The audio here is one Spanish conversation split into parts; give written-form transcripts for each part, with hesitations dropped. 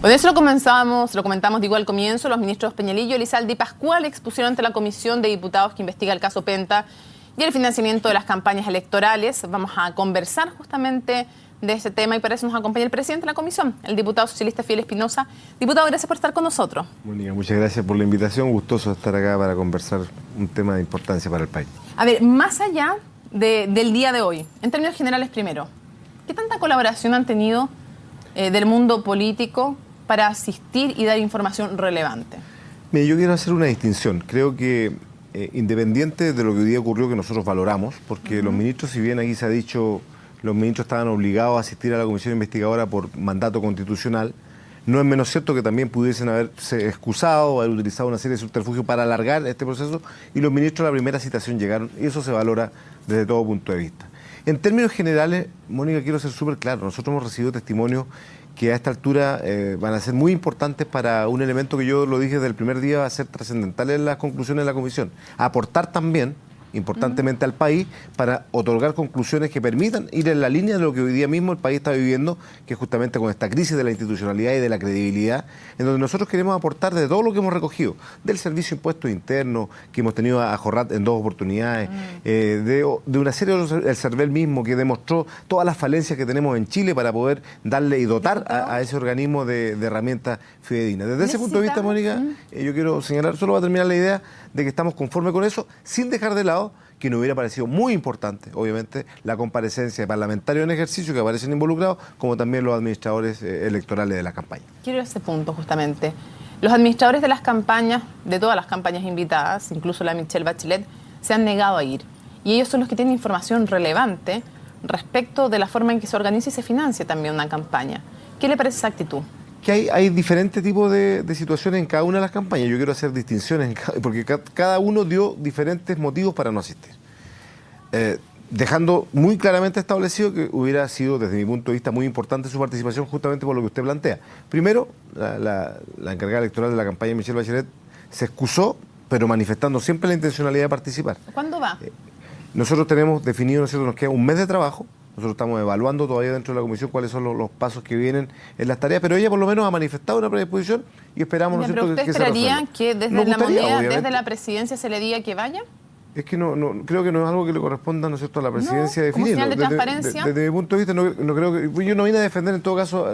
Bueno, eso lo comentamos digo al comienzo. Los ministros Peñalillo, Elizalde y Pascual expusieron ante la comisión de diputados que investiga el caso Penta y el financiamiento de las campañas electorales. Vamos a conversar justamente de este tema y para eso nos acompaña el presidente de la comisión, el diputado socialista Fidel Espinosa. Diputado, gracias por estar con nosotros. Mónica, muchas gracias por la invitación. Gustoso estar acá para conversar un tema de importancia para el país. A ver, más allá del día de hoy, en términos generales primero, ¿qué tanta colaboración han tenido del mundo político para asistir y dar información relevante? Mira, yo quiero hacer una distinción. Creo que independiente de lo que hoy día ocurrió, que nosotros valoramos, porque los ministros, si bien aquí se ha dicho, los ministros estaban obligados a asistir a la comisión investigadora por mandato constitucional, no es menos cierto que también pudiesen haberse excusado, haber utilizado una serie de subterfugios para alargar este proceso, y los ministros a la primera citación llegaron, y eso se valora desde todo punto de vista. En términos generales, Mónica, quiero ser súper claro, nosotros hemos recibido testimonios que a esta altura van a ser muy importantes para un elemento que yo lo dije desde el primer día, va a ser trascendental en las conclusiones de la comisión. Aportar también, importantemente al país, para otorgar conclusiones que permitan ir en la línea de lo que hoy día mismo el país está viviendo, que es justamente con esta crisis de la institucionalidad y de la credibilidad, en donde nosotros queremos aportar de todo lo que hemos recogido, del servicio de impuestos internos, que hemos tenido a Jorrat en 2 oportunidades, de una serie de el CERVEL mismo, que demostró todas las falencias que tenemos en Chile para poder darle y dotar a ese organismo de herramientas fidedignas. Desde ese punto de vista, Mónica, yo quiero señalar, solo va a terminar la idea de que estamos conformes con eso, sin dejar de lado que nos hubiera parecido muy importante, obviamente, la comparecencia de parlamentarios en ejercicio que aparecen involucrados, como también los administradores electorales de la campaña. Quiero ir a ese punto, justamente. Los administradores de las campañas, de todas las campañas invitadas, incluso la Michelle Bachelet, se han negado a ir. Y ellos son los que tienen información relevante respecto de la forma en que se organiza y se financia también una campaña. ¿Qué le parece esa actitud? Que hay diferentes tipos de situaciones en cada una de las campañas. Yo quiero hacer distinciones, porque cada uno dio diferentes motivos para no asistir. Dejando muy claramente establecido que hubiera sido, desde mi punto de vista, muy importante su participación justamente por lo que usted plantea. Primero, la encargada electoral de la campaña, Michelle Bachelet, se excusó, pero manifestando siempre la intencionalidad de participar. ¿Cuándo va? Nosotros tenemos definido, ¿no es cierto?, nos queda un mes de trabajo. Nosotros estamos evaluando todavía dentro de la comisión cuáles son los pasos que vienen en las tareas, pero ella por lo menos ha manifestado una predisposición y esperamos, ¿no es cierto?, ¿Pero usted esperaría que desde la moneda, desde la presidencia se le diga que vaya? Es que no creo que no es algo que le corresponda, ¿no es cierto?, a la presidencia definirlo. ¿Como señal de transparencia? Desde mi punto de vista, no creo que... Yo no vine a defender en todo caso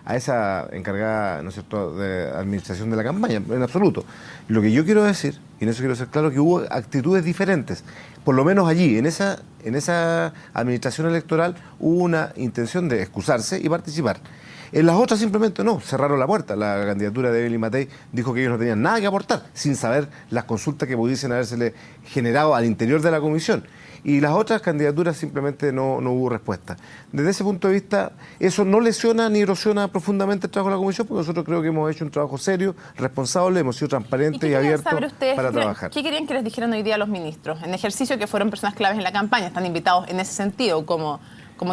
a esa encargada, ¿no es cierto?, de administración de la campaña, en absoluto. Lo que yo quiero decir, y en eso quiero ser claro, que hubo actitudes diferentes. Por lo menos allí, en esa administración electoral, hubo una intención de excusarse y participar. En las otras simplemente no, cerraron la puerta. La candidatura de Evelyn Matei dijo que ellos no tenían nada que aportar, sin saber las consultas que pudiesen habérsele generado al interior de la comisión. Y las otras candidaturas simplemente no hubo respuesta. Desde ese punto de vista, eso no lesiona ni erosiona profundamente el trabajo de la comisión, porque nosotros creo que hemos hecho un trabajo serio, responsable, hemos sido transparentes y abiertos para trabajar. ¿Qué querían que les dijeran hoy día los ministros? En ejercicio, que fueron personas claves en la campaña, están invitados en ese sentido, como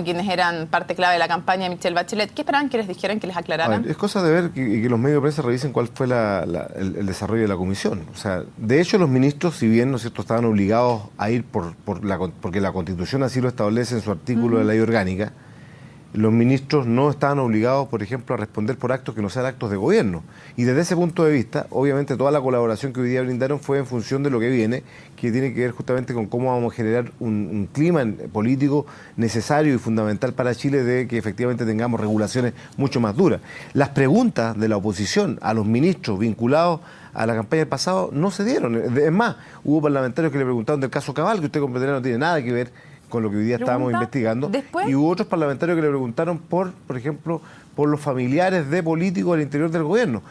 quienes eran parte clave de la campaña de Michelle Bachelet. ¿Qué esperaban que les dijeran, que les aclararan? Es cosa de ver que los medios de prensa revisen cuál fue el desarrollo de la comisión. O sea, de hecho los ministros, si bien, ¿no es cierto?, estaban obligados a ir porque la Constitución así lo establece en su artículo de ley orgánica, los ministros no estaban obligados, por ejemplo, a responder por actos que no sean actos de gobierno. Y desde ese punto de vista, obviamente toda la colaboración que hoy día brindaron fue en función de lo que viene, que tiene que ver justamente con cómo vamos a generar un clima político necesario y fundamental para Chile, de que efectivamente tengamos regulaciones mucho más duras. Las preguntas de la oposición a los ministros vinculados a la campaña del pasado no se dieron. Es más, hubo parlamentarios que le preguntaron del caso Cabal, que usted comprenderá no tiene nada que ver con lo que hoy día estábamos investigando. ¿Después? Y hubo otros parlamentarios que le preguntaron por ejemplo, por los familiares de políticos al interior del gobierno.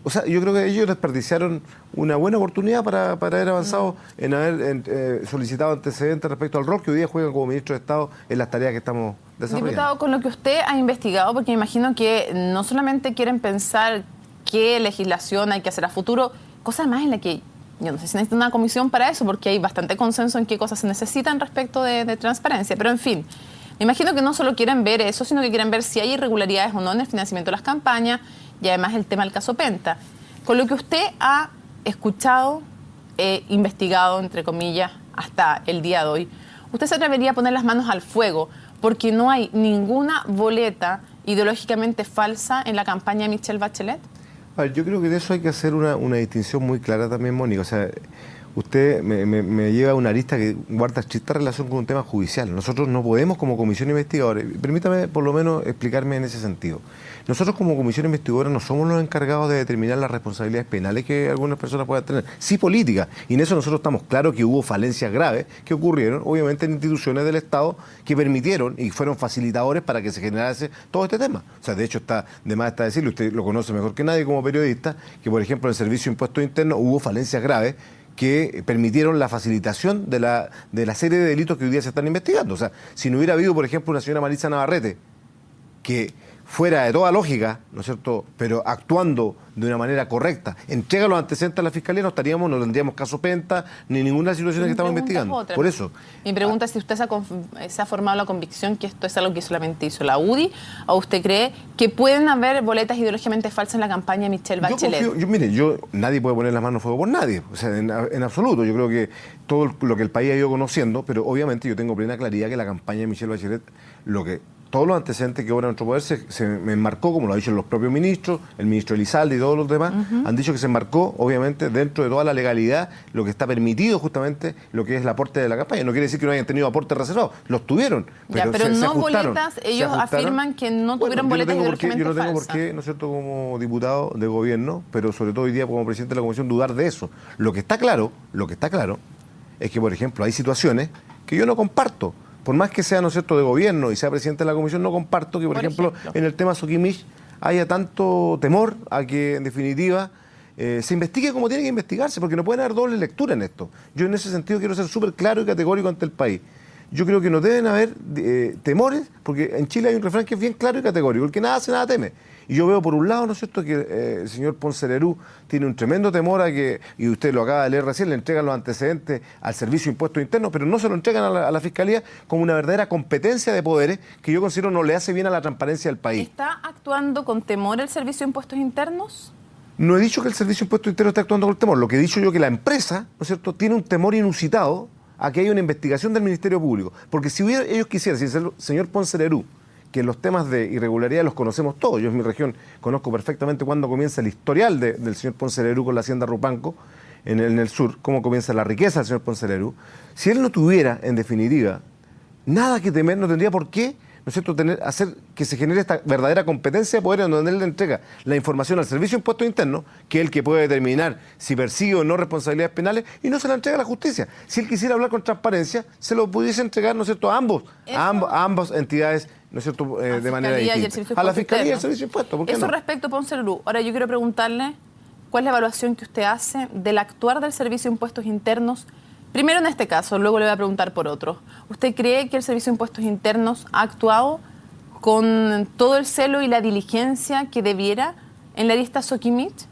O sea, yo creo que ellos desperdiciaron una buena oportunidad para haber avanzado en haber solicitado antecedentes respecto al rol que hoy día juegan como ministro de Estado en las tareas que estamos desarrollando. Diputado, con lo que usted ha investigado, porque me imagino que no solamente quieren pensar qué legislación hay que hacer a futuro, cosas más en las que yo no sé si necesita una comisión para eso, porque hay bastante consenso en qué cosas se necesitan respecto de transparencia. Pero, en fin, me imagino que no solo quieren ver eso, sino que quieren ver si hay irregularidades o no en el financiamiento de las campañas y además el tema del caso Penta. Con lo que usted ha escuchado, investigado, entre comillas, hasta el día de hoy, ¿usted se atrevería a poner las manos al fuego porque no hay ninguna boleta ideológicamente falsa en la campaña de Michelle Bachelet? A ver, yo creo que de eso hay que hacer una distinción muy clara también, Mónica. O sea, usted me lleva a una arista que guarda estricta relación con un tema judicial. Nosotros no podemos, como comisión investigadora, permítame por lo menos explicarme en ese sentido. Nosotros como comisión investigadora no somos los encargados de determinar las responsabilidades penales que algunas personas puedan tener, sí políticas. Y en eso nosotros estamos claros que hubo falencias graves que ocurrieron, obviamente, en instituciones del Estado que permitieron y fueron facilitadores para que se generase todo este tema. O sea, de hecho, está de más está decirlo, usted lo conoce mejor que nadie como periodista, que por ejemplo en el Servicio de Impuestos Internos hubo falencias graves que permitieron la facilitación de la serie de delitos que hoy día se están investigando. O sea, si no hubiera habido, por ejemplo, una señora Maritza Navarrete, que fuera de toda lógica, ¿no es cierto?, pero actuando de una manera correcta, entrega los antecedentes a la Fiscalía, no tendríamos caso Penta, ni ninguna situación que estamos investigando. Por eso. Mi pregunta es si usted se ha formado la convicción que esto es algo que solamente hizo la UDI, o usted cree que pueden haber boletas ideológicamente falsas en la campaña de Michelle Bachelet. Mire, nadie puede poner las manos a fuego por nadie, o sea, en absoluto. Yo creo que todo lo que el país ha ido conociendo, pero obviamente yo tengo plena claridad que la campaña de Michelle Bachelet, todos los antecedentes que obran en nuestro poder se me enmarcó, como lo han dicho los propios ministros, el ministro Elizalde y todos los demás, han dicho que se enmarcó, obviamente, dentro de toda la legalidad, lo que está permitido justamente, lo que es el aporte de la campaña. No quiere decir que no hayan tenido aportes reservados, los tuvieron. Pero no boletas, ellos afirman que no tuvieron boletas ideológicamente falsas. Yo no tengo por qué, ¿no es cierto?, como diputado de gobierno, pero sobre todo hoy día como presidente de la Comisión, dudar de eso. Lo que está claro es que, por ejemplo, hay situaciones que yo no comparto. Por más que sea, ¿no es cierto?, de gobierno y sea presidente de la comisión, no comparto que, por ejemplo, en el tema Soquimich haya tanto temor a que, en definitiva, se investigue como tiene que investigarse, porque no pueden haber doble lectura en esto. Yo en ese sentido quiero ser súper claro y categórico ante el país. Yo creo que no deben haber temores, porque en Chile hay un refrán que es bien claro y categórico: el que nada hace, nada teme. Y yo veo por un lado, ¿no es cierto?, que el señor Ponce Lerú tiene un tremendo temor a que, y usted lo acaba de leer recién, le entregan los antecedentes al Servicio de Impuestos Internos, pero no se lo entregan a la Fiscalía como una verdadera competencia de poderes que yo considero no le hace bien a la transparencia del país. ¿Está actuando con temor el Servicio de Impuestos Internos? No he dicho que el Servicio de Impuestos Internos esté actuando con temor. Lo que he dicho yo es que la empresa, ¿no es cierto?, tiene un temor inusitado a que haya una investigación del Ministerio Público. Porque si ellos quisieran, si el señor Ponce Lerú, que los temas de irregularidad los conocemos todos, yo en mi región conozco perfectamente cuándo comienza el historial del señor Ponce Lerú con la hacienda Rupanco en el sur, cómo comienza la riqueza del señor Ponce Lerú. Si él no tuviera, en definitiva, nada que temer, no tendría por qué, ¿no es cierto?, hacer que se genere esta verdadera competencia de poder en donde él le entrega la información al Servicio de Impuestos Internos, que es el que puede determinar si persigue o no responsabilidades penales, y no se la entrega a la justicia. Si él quisiera hablar con transparencia, se lo pudiese entregar, ¿no es cierto?, a ambas entidades, ¿no es cierto?, de manera distinta. A la Fiscalía y al Servicio de Impuestos. ¿Por qué eso no? Respecto a Ponce Lerú. Ahora yo quiero preguntarle cuál es la evaluación que usted hace del actuar del Servicio de Impuestos Internos. Primero en este caso, luego le voy a preguntar por otro. ¿Usted cree que el Servicio de Impuestos Internos ha actuado con todo el celo y la diligencia que debiera en la lista Soquimich?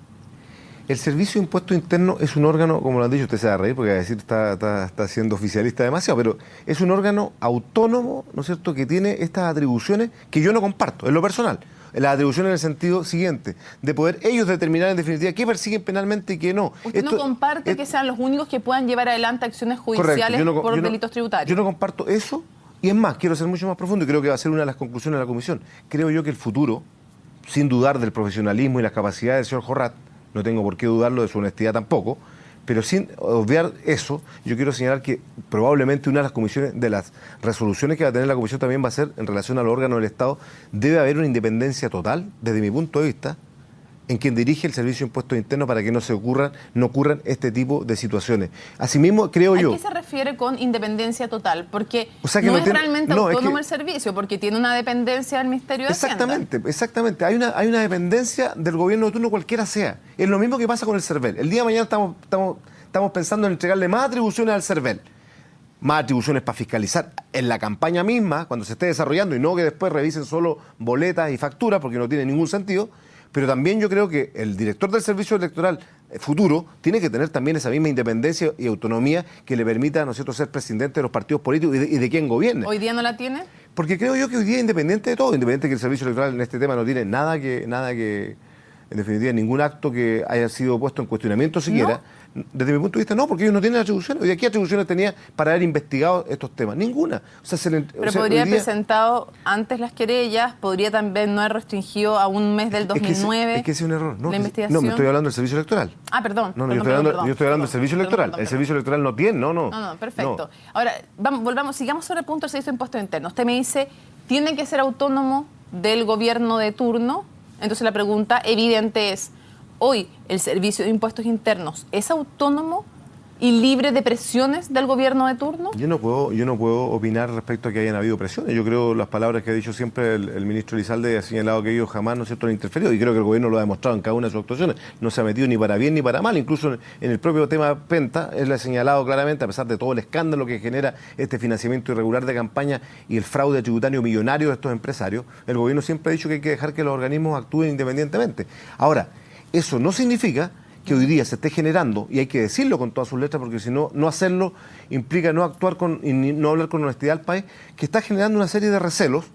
El Servicio de Impuestos Internos es un órgano, como lo han dicho, usted se va a reír porque va a decir está siendo oficialista demasiado, pero es un órgano autónomo, ¿no es cierto?, que tiene estas atribuciones que yo no comparto, en lo personal. Las atribuciones en el sentido siguiente, de poder ellos determinar en definitiva qué persiguen penalmente y qué no. ¿Usted no comparte que sean los únicos que puedan llevar adelante acciones judiciales por delitos tributarios? Yo no comparto eso, y es más, quiero ser mucho más profundo y creo que va a ser una de las conclusiones de la comisión. Creo yo que el futuro, sin dudar del profesionalismo y las capacidades del señor Jorrat, no tengo por qué dudarlo de su honestidad tampoco, pero sin obviar eso, yo quiero señalar que probablemente una de las comisiones, de las resoluciones que va a tener la comisión también va a ser en relación al órgano del Estado, debe haber una independencia total, desde mi punto de vista, en quien dirige el Servicio de Impuestos Internos para que no ocurran este tipo de situaciones. Asimismo, creo yo... ¿A qué se refiere con independencia total? Porque o sea que no es realmente autónomo el servicio, porque tiene una dependencia del Ministerio de Hacienda. Exactamente. Hay una dependencia del gobierno de turno cualquiera sea. Es lo mismo que pasa con el CERVEL. El día de mañana estamos pensando en entregarle más atribuciones al CERVEL. Más atribuciones para fiscalizar en la campaña misma, cuando se esté desarrollando, y no que después revisen solo boletas y facturas, porque no tiene ningún sentido. Pero también yo creo que el director del servicio electoral futuro tiene que tener también esa misma independencia y autonomía que le permita a nosotros ser presidente de los partidos políticos y de quien gobierne. ¿Hoy día no la tiene? Porque creo yo que hoy día, independiente de todo, independiente que el servicio electoral en este tema no tiene nada que en definitiva, ningún acto que haya sido puesto en cuestionamiento siquiera, Desde mi punto de vista, no, porque ellos no tienen atribuciones. ¿Y de qué atribuciones tenía para haber investigado estos temas? Ninguna. O sea, pero podría haber presentado antes las querellas, podría también no haber restringido a un mes del 2009. Es que ese es un error. No, la investigación. No, me estoy hablando del servicio electoral. Ah, perdón. No, yo estoy hablando del servicio electoral. El servicio electoral no tiene, no, perfecto. No. Ahora, sigamos sobre el punto del servicio de impuestos internos. Usted me dice, tiene que ser autónomo del gobierno de turno. Entonces la pregunta evidente es, ¿hoy el Servicio de Impuestos Internos es autónomo y libre de presiones del gobierno de turno? Yo no puedo opinar respecto a que hayan habido presiones. Yo creo las palabras que ha dicho siempre el ministro Elizalde ha señalado que ellos jamás, ¿no es cierto?, han interferido, y creo que el gobierno lo ha demostrado en cada una de sus actuaciones. No se ha metido ni para bien ni para mal. Incluso en el propio tema Penta, él ha señalado claramente, a pesar de todo el escándalo que genera este financiamiento irregular de campaña y el fraude tributario millonario de estos empresarios, el gobierno siempre ha dicho que hay que dejar que los organismos actúen independientemente. Ahora, eso no significa que hoy día se esté generando, y hay que decirlo con todas sus letras, porque si no, no hacerlo implica no actuar y no hablar con honestidad al país, que está generando una serie de recelos,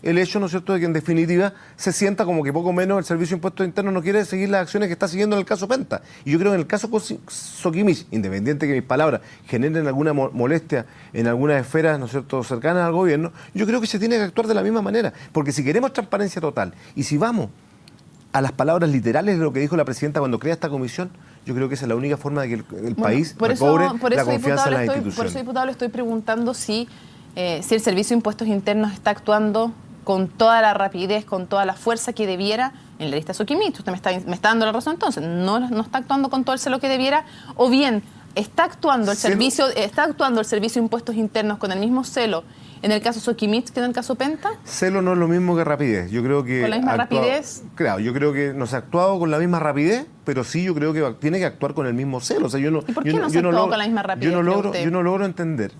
el hecho, ¿no es cierto?, de que en definitiva se sienta como que poco menos el Servicio de Impuestos Internos no quiere seguir las acciones que está siguiendo en el caso Penta. Y yo creo que en el caso Soquimich, independiente que mis palabras generen alguna molestia en algunas esferas, ¿no es cierto?, cercanas al gobierno, yo creo que se tiene que actuar de la misma manera, porque si queremos transparencia total, y si vamos a las palabras literales de lo que dijo la presidenta cuando crea esta comisión, yo creo que esa es la única forma de que el país recobre la confianza en las instituciones. Por eso, diputado, le estoy preguntando si el Servicio de Impuestos Internos está actuando con toda la rapidez, con toda la fuerza que debiera en la lista Soquimich. Usted me está dando la razón entonces, no está actuando con todo el celo que debiera, o bien está actuando el Servicio de Impuestos Internos con el mismo celo en el caso Soquimich que en el caso Penta. Celo no es lo mismo que rapidez. Yo creo que ¿Con la misma rapidez? Claro, yo creo que no se ha actuado con la misma rapidez, pero sí yo creo que tiene que actuar con el mismo celo. O sea, ¿Y por qué no se ha actuado con la misma rapidez? Yo no logro entender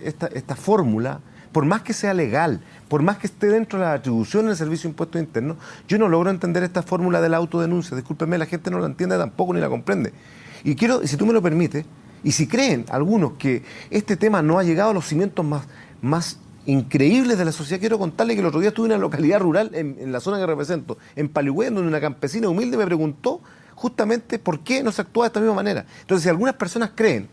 esta fórmula, por más que sea legal, por más que esté dentro de la atribución del Servicio de Impuestos Internos, yo no logro entender esta fórmula de la autodenuncia. Discúlpenme, la gente no la entiende tampoco ni la comprende. Y quiero, si tú me lo permites, y si creen algunos que este tema no ha llegado a los cimientos más increíbles de la sociedad, quiero contarle que el otro día estuve en una localidad rural, en la zona que represento, en Paligüe, donde una campesina humilde me preguntó justamente por qué no se actúa de esta misma manera. Entonces, si algunas personas creen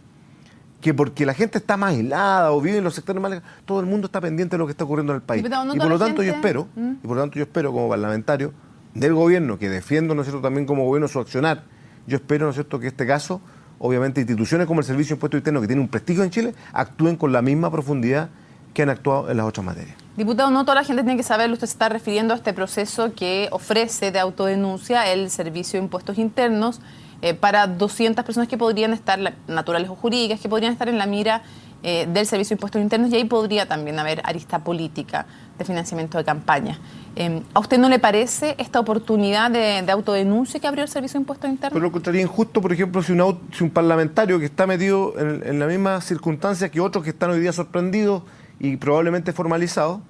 que porque la gente está más aislada o vive en los sectores más lejanos, todo el mundo está pendiente de lo que está ocurriendo en el país. No, y por lo tanto yo espero como parlamentario del gobierno, que defiendo, ¿no es cierto?, también como gobierno su accionar, yo espero, ¿no es cierto?, que este caso, obviamente instituciones como el Servicio de Impuestos Internos, que tiene un prestigio en Chile, actúen con la misma profundidad que han actuado en las otras materias. Diputado, no toda la gente tiene que saberlo. Usted se está refiriendo a este proceso que ofrece de autodenuncia el Servicio de Impuestos Internos para 200 personas que podrían estar, naturales o jurídicas, que podrían estar en la mira del Servicio de Impuestos Internos, y ahí podría también haber arista política de financiamiento de campaña. ¿A usted no le parece esta oportunidad de autodenuncia que abrió el Servicio de Impuestos Internos? Pero lo encontraría injusto, por ejemplo, si un parlamentario que está metido en la misma circunstancia que otros que están hoy día sorprendidos y probablemente formalizados,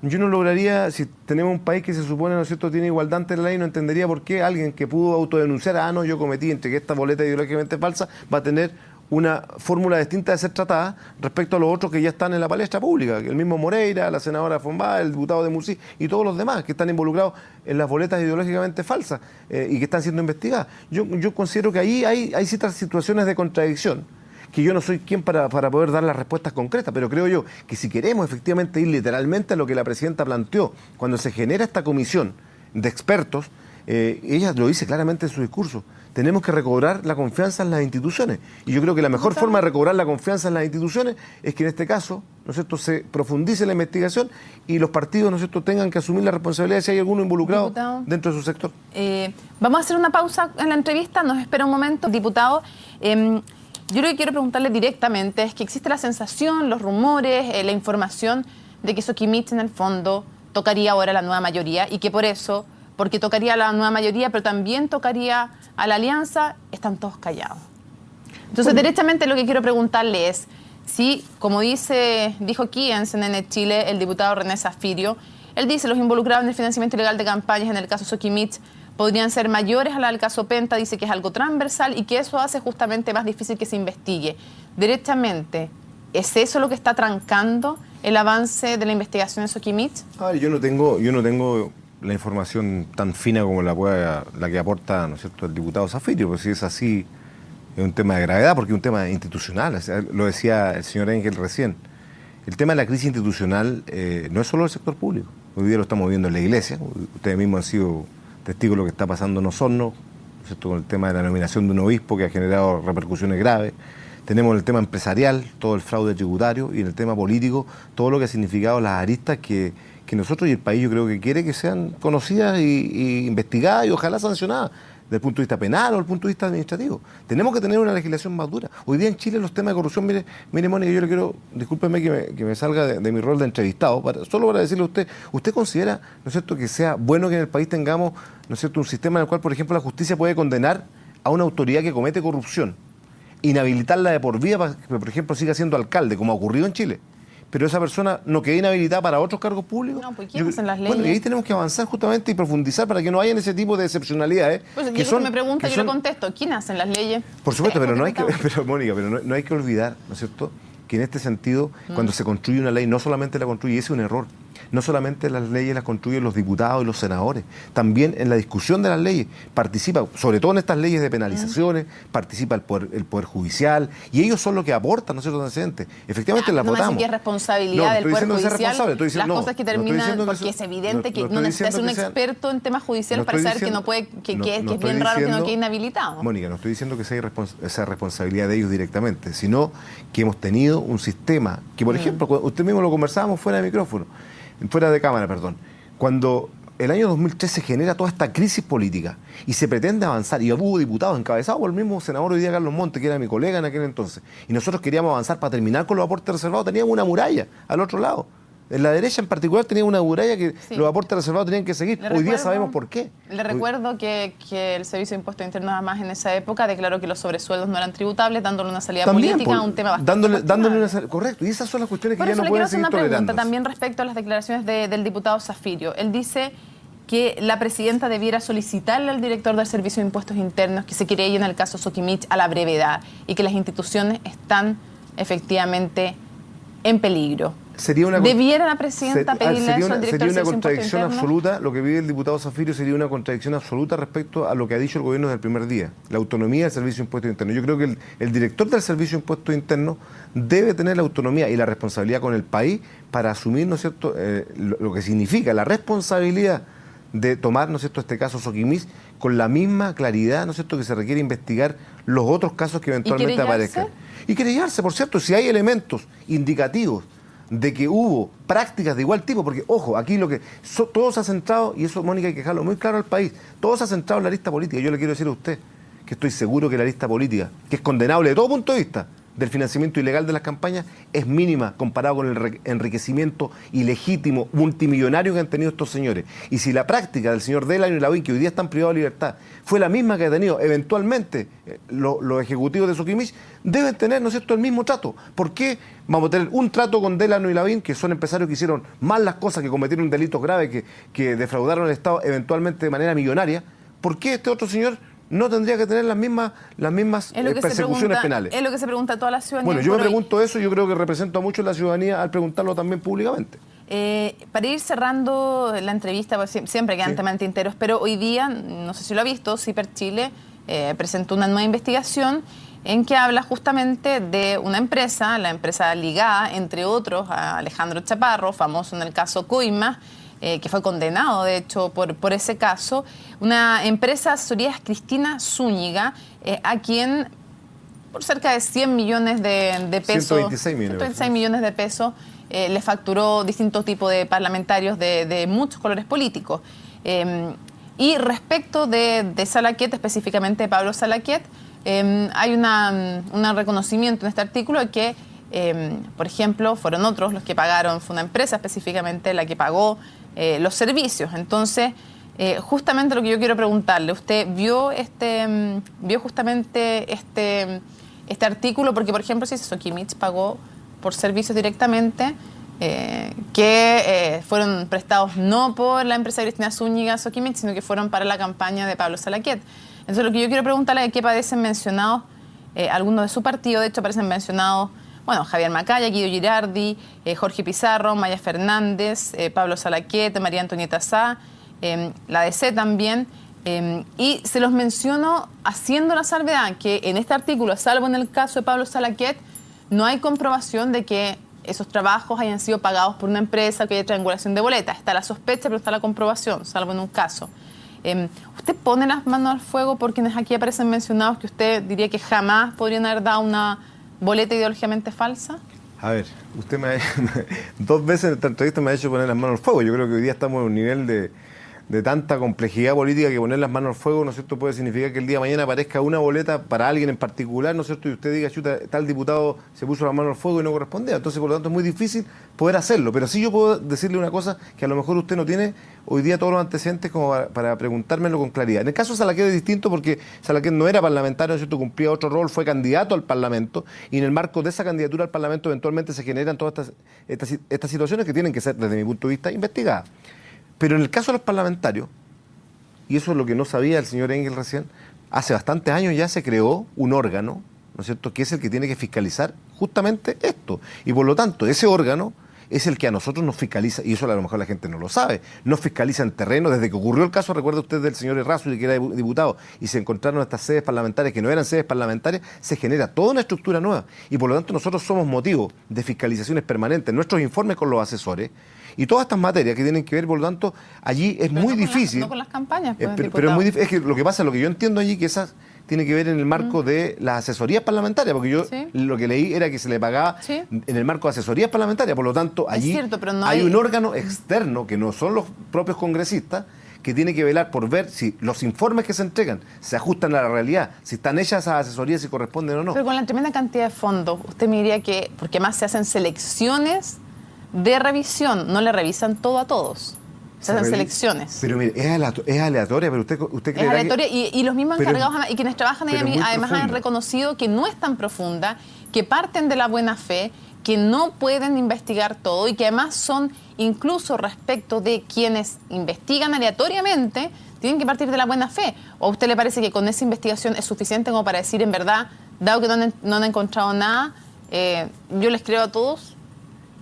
yo no lograría, si tenemos un país que se supone, ¿no es cierto?, tiene igualdad ante la ley, no entendería por qué alguien que pudo autodenunciar, no, yo cometí, entregué esta boleta ideológicamente falsa, va a tener una fórmula distinta de ser tratada respecto a los otros que ya están en la palestra pública, el mismo Moreira, la senadora Fombá, el diputado de Musi y todos los demás que están involucrados en las boletas ideológicamente falsas y que están siendo investigadas. Yo considero que ahí hay ciertas situaciones de contradicción, que yo no soy quien para poder dar las respuestas concretas, pero creo yo que si queremos efectivamente ir literalmente a lo que la presidenta planteó, cuando se genera esta comisión de expertos, ella lo dice claramente en su discurso, tenemos que recobrar la confianza en las instituciones. Y yo creo que la mejor forma de recobrar la confianza en las instituciones es que en este caso, ¿no es cierto?, se profundice la investigación y los partidos, ¿no es cierto?, tengan que asumir la responsabilidad si hay alguno involucrado, diputado, dentro de su sector. Vamos a hacer una pausa en la entrevista, nos espera un momento. Diputado, yo lo que quiero preguntarle directamente es que existe la sensación, los rumores, la información de que Soquimich en el fondo tocaría ahora la nueva mayoría y que por eso, porque tocaría a la nueva mayoría, pero también tocaría a la alianza, están todos callados. Entonces, derechamente lo que quiero preguntarle es si, como dijo aquí en CNN Chile el diputado René Zafirio, él dice los involucrados en el financiamiento ilegal de campañas en el caso Soquimich podrían ser mayores a la del caso Penta, dice que es algo transversal y que eso hace justamente más difícil que se investigue. Derechamente, ¿es eso lo que está trancando el avance de la investigación de Soquimich? Yo no tengo la información tan fina como la que aporta, ¿no es cierto?, el diputado Zafirio, pues si es así, es un tema de gravedad porque es un tema institucional. O sea, lo decía el señor Engel recién. El tema de la crisis institucional no es solo del sector público. Hoy día lo estamos viendo en la iglesia. Ustedes mismos han sido testigos de lo que está pasando en Osorno, ¿cierto?, con el tema de la nominación de un obispo que ha generado repercusiones graves. Tenemos el tema empresarial, todo el fraude tributario, y en el tema político, todo lo que ha significado las aristas que nosotros y el país yo creo que quiere que sean conocidas y investigadas y ojalá sancionadas desde el punto de vista penal o desde el punto de vista administrativo. Tenemos que tener una legislación más dura. Hoy día en Chile los temas de corrupción, mire Mónica, yo le quiero, discúlpeme que me salga de mi rol de entrevistado, solo para decirle a usted, ¿usted considera, ¿no es cierto?, que sea bueno que en el país tengamos, ¿no es cierto?, un sistema en el cual, por ejemplo, la justicia puede condenar a una autoridad que comete corrupción, inhabilitarla de por vida para que, por ejemplo, siga siendo alcalde, como ha ocurrido en Chile, pero esa persona no quede inhabilitada para otros cargos públicos? No, pues ¿quién hacen las leyes? Bueno, y ahí tenemos que avanzar justamente y profundizar para que no hayan ese tipo de excepcionalidades. Pues me pregunta, yo le contesto, ¿quién hacen las leyes? Por supuesto, pero no hay que, Mónica, no hay que olvidar, ¿no es cierto?, que en este sentido, cuando se construye una ley, no solamente la construye, y ese es un error, no solamente las leyes las construyen los diputados y los senadores, también en la discusión de las leyes participa, sobre todo en estas leyes de penalizaciones, participa el poder Judicial, y ellos son los que aportan, ¿no es cierto?, antecedentes. Efectivamente las votamos. No, que es responsabilidad del Poder Judicial, las cosas que terminan, porque es evidente que no necesitas ser un experto en temas judiciales para saber que no puede, que es bien raro que no quede inhabilitado. Mónica, no estoy diciendo que sea esa responsabilidad de ellos directamente, sino que hemos tenido un sistema que, por ejemplo, usted mismo lo conversábamos fuera de cámara, cuando el año 2003 se genera toda esta crisis política y se pretende avanzar, y hubo diputados encabezados por el mismo senador hoy día, Carlos Monte, que era mi colega en aquel entonces, y nosotros queríamos avanzar para terminar con los aportes reservados. Teníamos una muralla al otro lado. En la derecha en particular tenía una muralla que los aportes reservados tenían que seguir. Hoy día sabemos por qué. Le recuerdo que el Servicio de Impuestos Internos, además, en esa época declaró que los sobresueldos no eran tributables, dándole una salida política a un tema bastante dándole una salida. Correcto, y esas son las cuestiones que ya no pueden seguir tolerando. Por eso le quiero hacer una pregunta también respecto a las declaraciones del diputado Zafirio. Él dice que la presidenta debiera solicitarle al director del Servicio de Impuestos Internos que se querelle en el caso Soquimich a la brevedad y que las instituciones están efectivamente en peligro. ¿Debiera la presidenta pedirle eso al director del Servicio de Impuestos Internos? Sería una contradicción absoluta. Lo que vive el diputado Zafirio sería una contradicción absoluta respecto a lo que ha dicho el gobierno desde el primer día, la autonomía del Servicio de Impuestos Internos. Yo creo que el director del Servicio de Impuestos Internos debe tener la autonomía y la responsabilidad con el país para asumir, ¿no es cierto?, lo que significa la responsabilidad de tomar, ¿no es cierto?, este caso Soquimich con la misma claridad, ¿no es cierto?, que se requiere investigar los otros casos que eventualmente aparezcan. Y querellarse, por cierto, si hay elementos indicativos de que hubo prácticas de igual tipo, porque, ojo, aquí todo se ha centrado, y eso, Mónica, hay que dejarlo muy claro al país, todo se ha centrado en la lista política. Yo le quiero decir a usted que estoy seguro que la lista política, que es condenable de todo punto de vista, del financiamiento ilegal de las campañas, es mínima comparado con el enriquecimiento ilegítimo, multimillonario que han tenido estos señores. Y si la práctica del señor Delano y Lavín, que hoy día están privados de libertad, fue la misma que ha tenido eventualmente los ejecutivos de Soquimich, deben tener, ¿no es cierto?, el mismo trato. ¿Por qué vamos a tener un trato con Delano y Lavín, que son empresarios que hicieron mal las cosas, que cometieron delitos graves, que defraudaron al Estado eventualmente de manera millonaria? ¿Por qué este otro señor no tendría que tener las mismas persecuciones penales? Es lo que se pregunta a toda la ciudadanía. Bueno, yo me pregunto eso, yo creo que represento a mucho la ciudadanía al preguntarlo también públicamente. Para ir cerrando la entrevista, pues siempre quedan temas tinteros, pero hoy día, no sé si lo ha visto, CIPER Chile presentó una nueva investigación en que habla justamente de una empresa, la empresa ligada, entre otros, a Alejandro Chaparro, famoso en el caso Coima, que fue condenado, de hecho, por ese caso, una empresa de asesorías Cristina Zúñiga, a quien por cerca de 100 millones de pesos, 126 millones de pesos, le facturó distintos tipos de parlamentarios de muchos colores políticos. Y respecto de Salaquet, específicamente de Pablo Salaquet, hay un reconocimiento en este artículo de que, por ejemplo, fueron otros los que pagaron, fue una empresa específicamente la que pagó los servicios. Entonces, justamente lo que yo quiero preguntarle, ¿usted vio justamente este artículo? Porque, por ejemplo, si Soquimich pagó por servicios directamente que fueron prestados no por la empresa Cristina Zúñiga Soquimich, sino que fueron para la campaña de Pablo Salaquet. Entonces, lo que yo quiero preguntarle es que aparecen mencionados algunos de su partido. De hecho, aparecen mencionados, bueno, Javier Macaya, Guido Girardi, Jorge Pizarro, Maya Fernández, Pablo Salaquet, María Antonieta Sá, la DC también, Y se los menciono haciendo la salvedad que en este artículo, salvo en el caso de Pablo Salaquet, no hay comprobación de que esos trabajos hayan sido pagados por una empresa, que haya triangulación de boletas. Está la sospecha, pero está la comprobación, salvo en un caso. ¿Usted pone las manos al fuego por quienes aquí aparecen mencionados que usted diría que jamás podrían haber dado una boleta ideológicamente falsa? A ver, usted dos veces en esta entrevista me ha hecho poner las manos al fuego. Yo creo que hoy día estamos en un nivel de tanta complejidad política que poner las manos al fuego, ¿no es cierto?, puede significar que el día de mañana aparezca una boleta para alguien en particular, ¿no es cierto?, y usted diga, chuta, tal diputado se puso las manos al fuego y no correspondía. Entonces, por lo tanto, es muy difícil poder hacerlo. Pero sí yo puedo decirle una cosa que a lo mejor usted no tiene hoy día todos los antecedentes como para preguntármelo con claridad. En el caso de Salaquet es distinto porque Salaquet no era parlamentario, ¿no es cierto?, cumplía otro rol, fue candidato al Parlamento, y en el marco de esa candidatura al Parlamento eventualmente se generan todas estas situaciones que tienen que ser, desde mi punto de vista, investigadas. Pero en el caso de los parlamentarios, y eso es lo que no sabía el señor Engel recién, hace bastantes años ya se creó un órgano, ¿no es cierto?, que es el que tiene que fiscalizar justamente esto. Y por lo tanto, ese órgano es el que a nosotros nos fiscaliza, y eso a lo mejor la gente no lo sabe, nos fiscaliza en terreno. Desde que ocurrió el caso, recuerda usted, del señor Errázuriz, que era diputado, y se encontraron estas sedes parlamentarias que no eran sedes parlamentarias, se genera toda una estructura nueva. Y por lo tanto nosotros somos motivo de fiscalizaciones permanentes, nuestros informes con los asesores, y todas estas materias que tienen que ver, por lo tanto, allí es muy difícil. No con las campañas, pues, pero es muy difícil. Es que lo que pasa, lo que yo entiendo allí, que esas tiene que ver en el marco de las asesorías parlamentarias, porque yo lo que leí era que se le pagaba en el marco de asesorías parlamentarias, por lo tanto, allí pero no hay un órgano externo, que no son los propios congresistas, que tiene que velar por ver si los informes que se entregan se ajustan a la realidad, si están hechas esas asesorías, si corresponden o no. Pero con la tremenda cantidad de fondos, usted me diría que, porque más se hacen selecciones de revisión, no le revisan todo a todos. Se hacen selecciones. Pero mire, es aleatoria, pero usted cree es aleatoria y los mismos encargados y quienes trabajan ahí además han reconocido que no es tan profunda, que parten de la buena fe, que no pueden investigar todo y que además son, incluso respecto de quienes investigan aleatoriamente, tienen que partir de la buena fe. ¿O a usted le parece que con esa investigación es suficiente como para decir, en verdad, dado que no han encontrado nada, yo les creo a todos?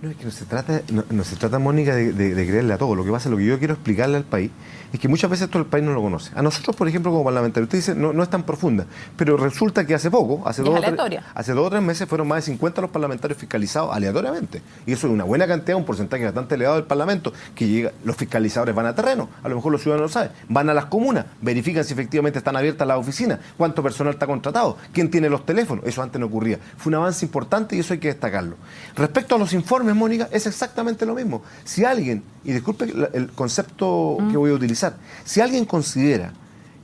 No, es que no se trata, Mónica, de creerle a todo. Lo que pasa, lo que yo quiero explicarle al país es que muchas veces todo el país no lo conoce. A nosotros, por ejemplo, como parlamentarios, usted dice, no es tan profunda, pero resulta que hace poco, hace 2 o 3 meses, fueron más de 50 los parlamentarios fiscalizados aleatoriamente. Y eso es una buena cantidad, un porcentaje bastante elevado del Parlamento, que llega. Los fiscalizadores van a terreno, a lo mejor los ciudadanos no saben, van a las comunas, verifican si efectivamente están abiertas las oficinas, cuánto personal está contratado, quién tiene los teléfonos. Eso antes no ocurría. Fue un avance importante y eso hay que destacarlo. Respecto a los informes, Mónica, es exactamente lo mismo. Si alguien, y disculpe el concepto que voy a utilizar, si alguien considera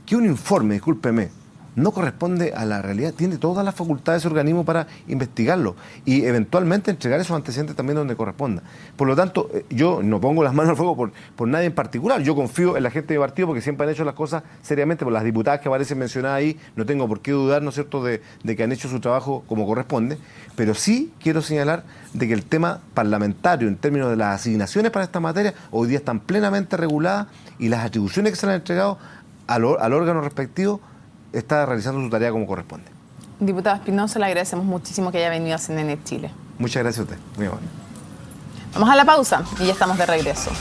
que un informe, discúlpeme, no corresponde a la realidad, tiene todas las facultades de ese organismo para investigarlo y eventualmente entregar esos antecedentes también donde corresponda. Por lo tanto, yo no pongo las manos al fuego por nadie en particular. Yo confío en la gente de partido porque siempre han hecho las cosas seriamente. Por las diputadas que aparecen mencionadas ahí, no tengo por qué dudar, ¿no es cierto?, de que han hecho su trabajo como corresponde. Pero sí quiero señalar de que el tema parlamentario, en términos de las asignaciones para esta materia, hoy día están plenamente reguladas y las atribuciones que se le han entregado al órgano respectivo está realizando su tarea como corresponde. Diputado Espinosa, le agradecemos muchísimo que haya venido a CNN Chile. Muchas gracias a usted. Muy amable. Vamos a la pausa y ya estamos de regreso.